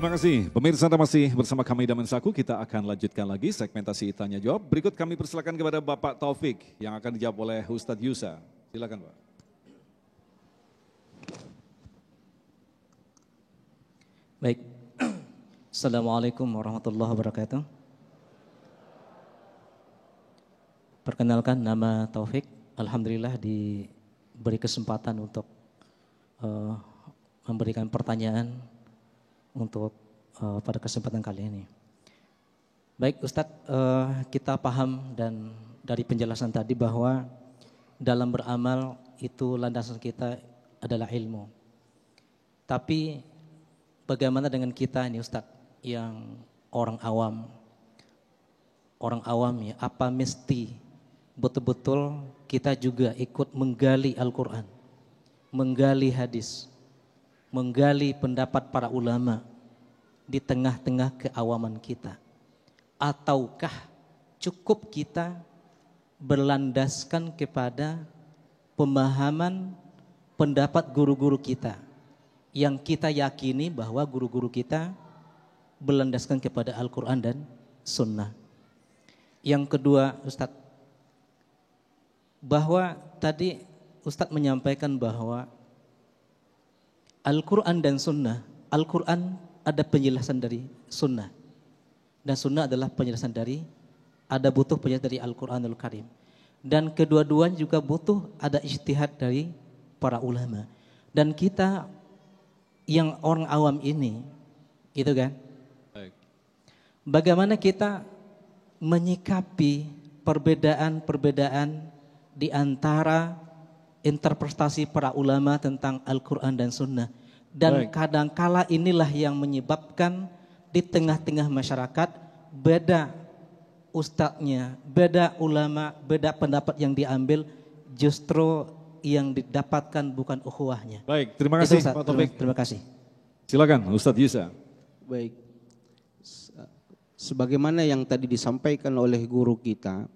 Terima kasih. Pemirsa, Anda masih bersama kami Daman Saku. Kita akan lanjutkan lagi segmentasi Tanya Jawab. Berikut kami persilakan kepada Bapak Taufik yang akan dijawab oleh Ustadz Yusa. Silakan Pak. Baik. Assalamualaikum warahmatullahi wabarakatuh. Perkenalkan, nama Taufik. Alhamdulillah diberi kesempatan untuk memberikan pertanyaan untuk pada kesempatan kali ini. Baik Ustadz, kita paham dan dari penjelasan tadi bahwa dalam beramal itu landasan kita adalah ilmu. Tapi bagaimana dengan kita ini Ustadz yang orang awam? Orang awam ya, apa mesti betul-betul kita juga ikut menggali Al-Quran, menggali hadis, menggali pendapat para ulama di tengah-tengah keawaman kita? Ataukah cukup kita berlandaskan kepada pemahaman pendapat guru-guru kita yang kita yakini bahwa guru-guru kita berlandaskan kepada Al-Quran dan Sunnah? Yang kedua Ustadz, bahwa tadi Ustadz menyampaikan bahwa Al-Quran dan Sunnah, Al-Quran ada penjelasan dari Sunnah, dan Sunnah adalah penjelasan dari, butuh penjelasan dari Al-Quranul Karim. Dan kedua-duanya juga butuh ada ijtihad dari para ulama. Dan kita yang orang awam ini, gitu kan? Bagaimana kita menyikapi perbedaan-perbedaan di antara interpretasi para ulama tentang Al-Quran dan Sunnah. Dan kadangkala inilah yang menyebabkan di tengah-tengah masyarakat beda ustadznya, beda ulama, beda pendapat yang diambil, justru yang didapatkan bukan ukhuwahnya. Baik, terima kasih Pak Taufik. Terima kasih. Silakan Ustadz Yusa. Baik, sebagaimana yang tadi disampaikan oleh guru kita,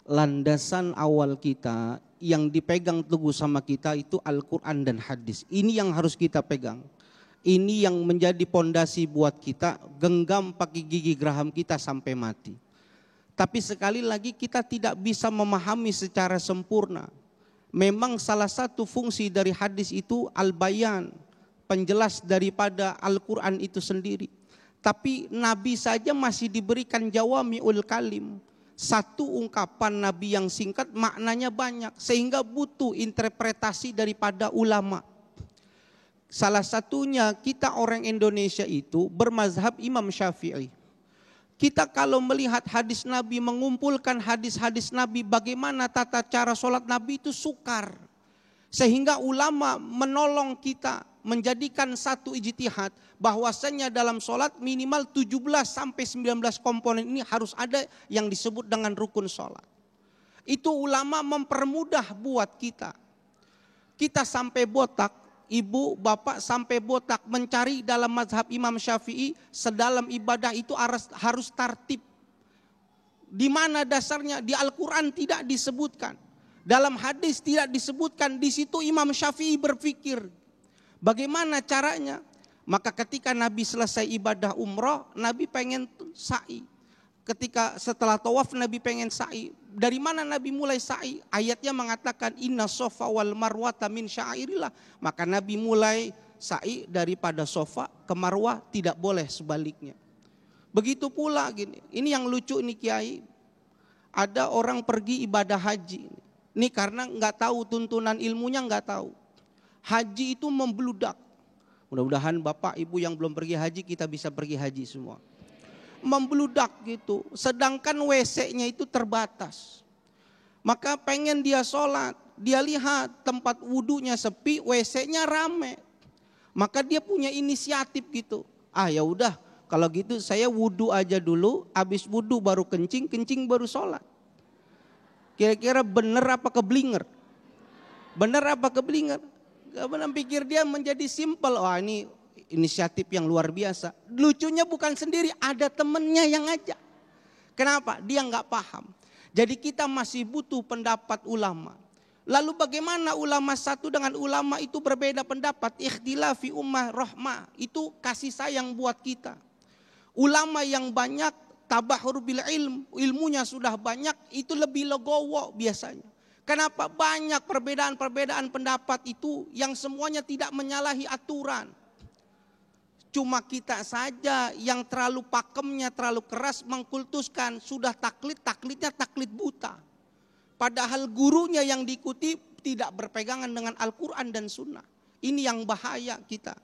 landasan awal kita yang dipegang teguh sama kita itu Al-Quran dan hadis. Ini yang harus kita pegang. Ini yang menjadi pondasi buat kita, genggam pakai gigi geraham kita sampai mati. Tapi sekali lagi kita tidak bisa memahami secara sempurna. Memang salah satu fungsi dari hadis itu al-bayan, penjelas daripada Al-Quran itu sendiri. Tapi Nabi saja masih diberikan jawami'ul kalim. Satu ungkapan Nabi yang singkat maknanya banyak, sehingga butuh interpretasi daripada ulama. Salah satunya kita orang Indonesia itu bermazhab Imam Syafi'i. Kita kalau melihat hadis Nabi, mengumpulkan hadis-hadis Nabi, bagaimana tata cara sholat Nabi itu sukar. Sehingga ulama menolong kita menjadikan satu ijtihad bahwasanya dalam sholat minimal 17 sampai 19 komponen ini harus ada yang disebut dengan rukun sholat. Itu ulama mempermudah buat kita. Kita sampai botak, ibu, bapak sampai botak mencari dalam mazhab Imam Syafi'i sedalam ibadah itu harus tartib. Di mana dasarnya? Di Al-Quran tidak disebutkan. Dalam hadis tidak disebutkan. Di situ Imam Syafi'i berpikir. Bagaimana caranya? Maka ketika Nabi selesai ibadah umroh, Nabi pengen sa'i. Ketika setelah tawaf Nabi pengen sa'i. Dari mana Nabi mulai sa'i? Ayatnya mengatakan inna sofa wal marwata min syairillah. Maka Nabi mulai sa'i daripada sofa ke marwah, tidak boleh sebaliknya. Begitu pula gini. Ini yang lucu ini Kiai. Ada orang pergi ibadah haji. Ini karena nggak tahu tuntunan ilmunya, nggak tahu. Haji itu membludak. Mudah-mudahan Bapak Ibu yang belum pergi haji, kita bisa pergi haji semua. Membludak gitu. Sedangkan WC-nya itu terbatas. Maka pengen dia sholat, dia lihat tempat wudhunya sepi, WC-nya rame. Maka dia punya inisiatif gitu. Ah ya udah, kalau gitu saya wudhu aja dulu, habis wudhu baru kencing, kencing baru sholat. Kira-kira bener apa keblinger? Bener apa keblinger? Kemudian pikir dia menjadi simpel. Wah ini inisiatif yang luar biasa. Lucunya bukan sendiri, ada temennya yang ngajak. Kenapa? Dia nggak paham. Jadi kita masih butuh pendapat ulama. Lalu bagaimana ulama satu dengan ulama itu berbeda pendapat? Ikhtilafi ummah rahmah, itu kasih sayang buat kita. Ulama yang banyak tabahur bil ilmunya sudah banyak, itu lebih legowo biasanya. Kenapa? Banyak perbedaan-perbedaan pendapat itu yang semuanya tidak menyalahi aturan. Cuma kita saja yang terlalu pakemnya, terlalu keras mengkultuskan, sudah taklidnya taklid buta. Padahal gurunya yang diikuti tidak berpegangan dengan Al-Quran dan Sunnah. Ini yang bahaya kita.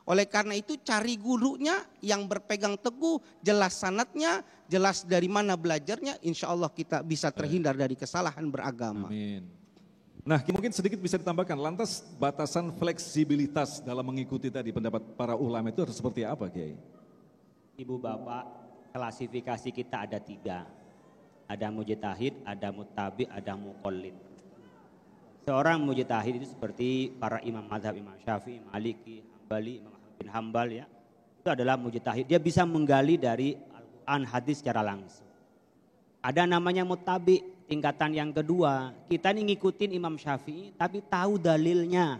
Oleh karena itu cari gurunya yang berpegang teguh, jelas sanadnya, jelas dari mana belajarnya. Insya Allah kita bisa terhindar dari kesalahan beragama. Amin. Nah, mungkin sedikit bisa ditambahkan, lantas batasan fleksibilitas dalam mengikuti tadi pendapat para ulama itu harus seperti apa, Kiai? Ibu Bapak, klasifikasi kita ada 3. Ada mujtahid, ada muttabi, ada muqallid. Seorang mujtahid itu seperti para imam mazhab, Imam Syafi'i, Maliki, Hambali, Imam Ahmad bin Hambal ya. Itu adalah mujtahid. Dia bisa menggali dari Al-Quran hadis secara langsung. Ada namanya muttabi, tingkatan yang kedua. Kita ini ngikutin Imam Syafi'i tapi tahu dalilnya.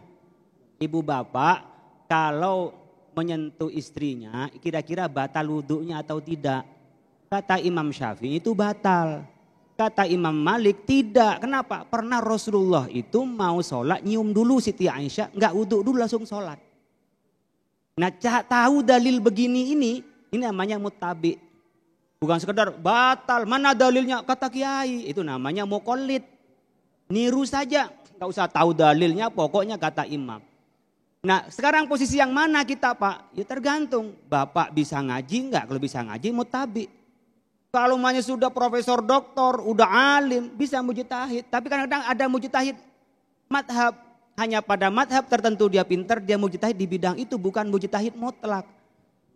Ibu Bapak, kalau menyentuh istrinya kira-kira batal wudunya atau tidak? Kata Imam Syafi'i itu batal. Kata Imam Malik tidak. Kenapa? Pernah Rasulullah itu mau sholat nyium dulu Siti Aisyah. Enggak wudhu dulu langsung sholat. Nah tahu dalil begini ini namanya muttabi. Bukan sekedar batal. Mana dalilnya? Kata Kiai. Itu namanya muqallid. Niru saja. Enggak usah tahu dalilnya. Pokoknya kata Imam. Nah sekarang posisi yang mana kita Pak? Ya tergantung. Bapak bisa ngaji enggak? Kalau bisa ngaji muttabi. Kalau namanya sudah profesor doktor, udah alim, bisa mujtahid. Tapi kadang-kadang ada mujtahid madhab. Hanya pada madhab tertentu dia pintar, dia mujtahid di bidang itu, bukan mujtahid mutlak.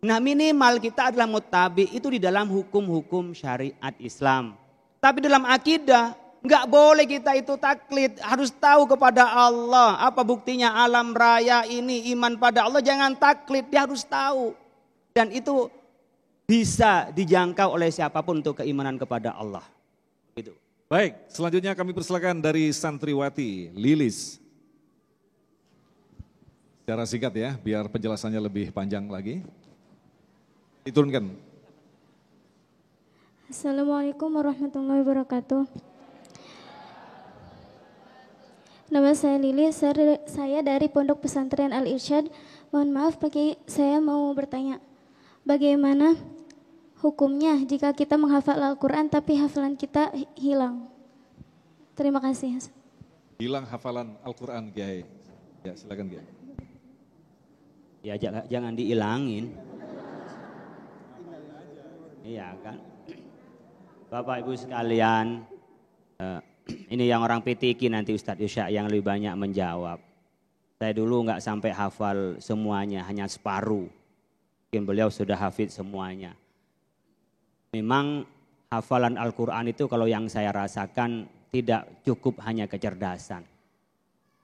Nah minimal kita adalah muttabi itu di dalam hukum-hukum syariat Islam. Tapi dalam akidah, nggak boleh kita itu taklid. Harus tahu kepada Allah. Apa buktinya alam raya ini, iman pada Allah, jangan taklid. Dia harus tahu. Dan itu bisa dijangkau oleh siapapun untuk keimanan kepada Allah. Gitu. Baik, selanjutnya kami persilakan dari santriwati Lilis. Secara singkat ya, biar penjelasannya lebih panjang lagi. Diturunkan. Assalamualaikum warahmatullahi wabarakatuh. Nama saya Lilis, saya dari Pondok Pesantren Al-Irsyad. Mohon maaf Pak Kiai, saya mau bertanya. Bagaimana hukumnya jika kita menghafal Al-Quran tapi hafalan kita hilang? Terima kasih. Hilang hafalan Al-Quran, Kiai. Ya, silakan Kiai. Ya jangan dihilangin. Iya kan. Bapak Ibu sekalian, ini yang orang PTQ nanti Ustadz Yusya yang lebih banyak menjawab. Saya dulu nggak sampai hafal semuanya, hanya separuh. Mungkin beliau sudah hafid semuanya. Memang hafalan Al-Quran itu kalau yang saya rasakan tidak cukup hanya kecerdasan.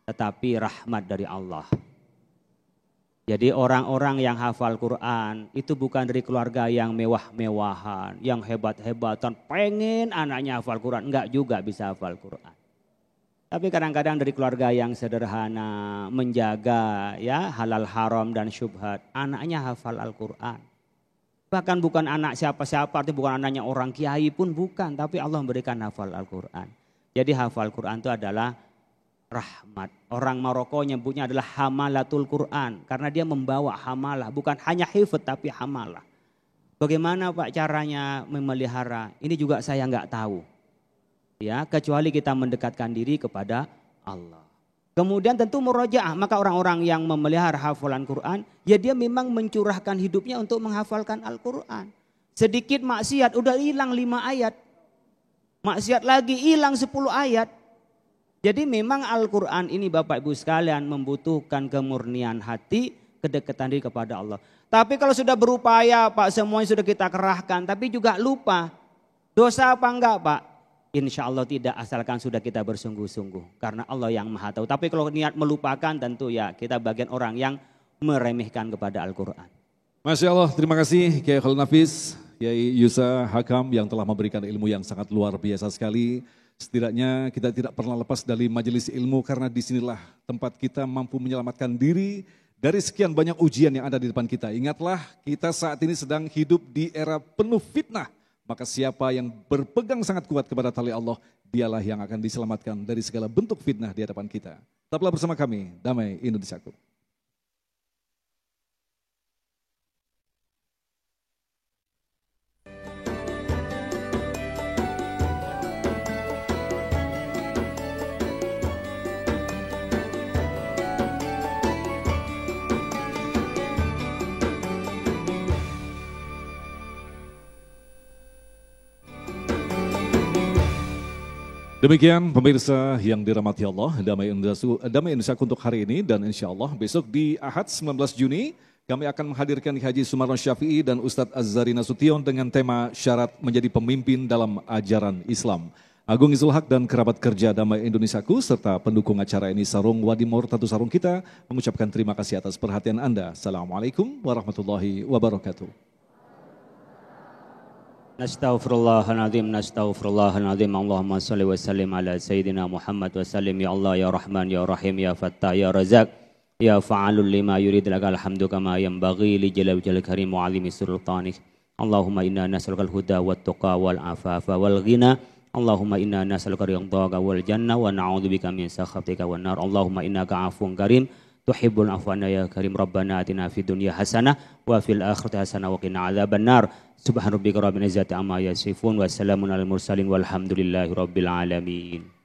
Tetapi rahmat dari Allah. Jadi orang-orang yang hafal Quran itu bukan dari keluarga yang mewah-mewahan, yang hebat-hebatan, pengen anaknya hafal Quran. Enggak juga bisa hafal Quran. Tapi kadang-kadang dari keluarga yang sederhana, menjaga ya halal haram dan syubhat, anaknya hafal Al-Quran. Bahkan bukan anak siapa-siapa, artinya bukan anaknya orang kiai pun bukan. Tapi Allah memberikan hafal Al-Quran. Jadi hafal Quran itu adalah rahmat. Orang Maroko nyebutnya adalah hamalatul Quran. Karena dia membawa hamalah. Bukan hanya hifdz tapi hamalah. Bagaimana Pak caranya memelihara? Ini juga saya nggak tahu. Ya, kecuali kita mendekatkan diri kepada Allah. Kemudian tentu murojaah, maka orang-orang yang memelihara hafalan Quran, ya dia memang mencurahkan hidupnya untuk menghafalkan Al-Quran. Sedikit maksiat, udah hilang 5 ayat. Maksiat lagi hilang 10 ayat. Jadi memang Al-Quran ini Bapak Ibu sekalian membutuhkan kemurnian hati, kedekatan diri kepada Allah. Tapi kalau sudah berupaya Pak, semuanya sudah kita kerahkan, tapi juga lupa. Dosa apa enggak Pak? Insya Allah tidak, asalkan sudah kita bersungguh-sungguh. Karena Allah yang maha tahu. Tapi kalau niat melupakan tentu ya kita bagian orang yang meremehkan kepada Al-Quran. Masya Allah, terima kasih Kiai Khalil Nafis, Kiai Yusa Hakam yang telah memberikan ilmu yang sangat luar biasa sekali. Setidaknya kita tidak pernah lepas dari majelis ilmu karena disinilah tempat kita mampu menyelamatkan diri dari sekian banyak ujian yang ada di depan kita. Ingatlah, kita saat ini sedang hidup di era penuh fitnah. Maka siapa yang berpegang sangat kuat kepada tali Allah, dialah yang akan diselamatkan dari segala bentuk fitnah di hadapan kita. Tetaplah bersama kami, Damai Indonesiaku. Demikian pemirsa yang dirahmati Allah, Damai Indonesiaku untuk hari ini, dan insya Allah besok di Ahad 19 Juni kami akan menghadirkan Haji Sumarno Syafi'i dan Ustadz Azzari Nasution dengan tema syarat menjadi pemimpin dalam ajaran Islam. Agung Izul Haq dan kerabat kerja Damai Indonesiaku serta pendukung acara ini Sarung Wadimor Tatu Sarung kita mengucapkan terima kasih atas perhatian Anda. Assalamualaikum warahmatullahi wabarakatuh. Nastaghfirullahaladzim, nastaghfirullahaladzim. Allahumma salli wa sallim ala Sayyidina Muhammad wa sallim. Ya Allah, ya Rahman, ya Rahim, ya Fattah, ya Razak, ya fa'alul lima yurid lakal hamdu kama yanbaghi li jalal jalal karim wa azimi sultanik. Allahumma inna nas'alukal huda wat tuqa wal afafa wal ghina. Allahumma inna nas'aluka ridhaka wal jannah wa na'udzubika min sakhatika wan nar. Allahumma innaka afuwun karim tuhibbul afwana ya karim. Rabbana atina fid dunya hasanah wa fil akhirati hasanah wa qina adzaban nar. Subhan rabbika rabbil izzati amma yasifun wa salamun alal mursalin walhamdulillahi rabbil alamin.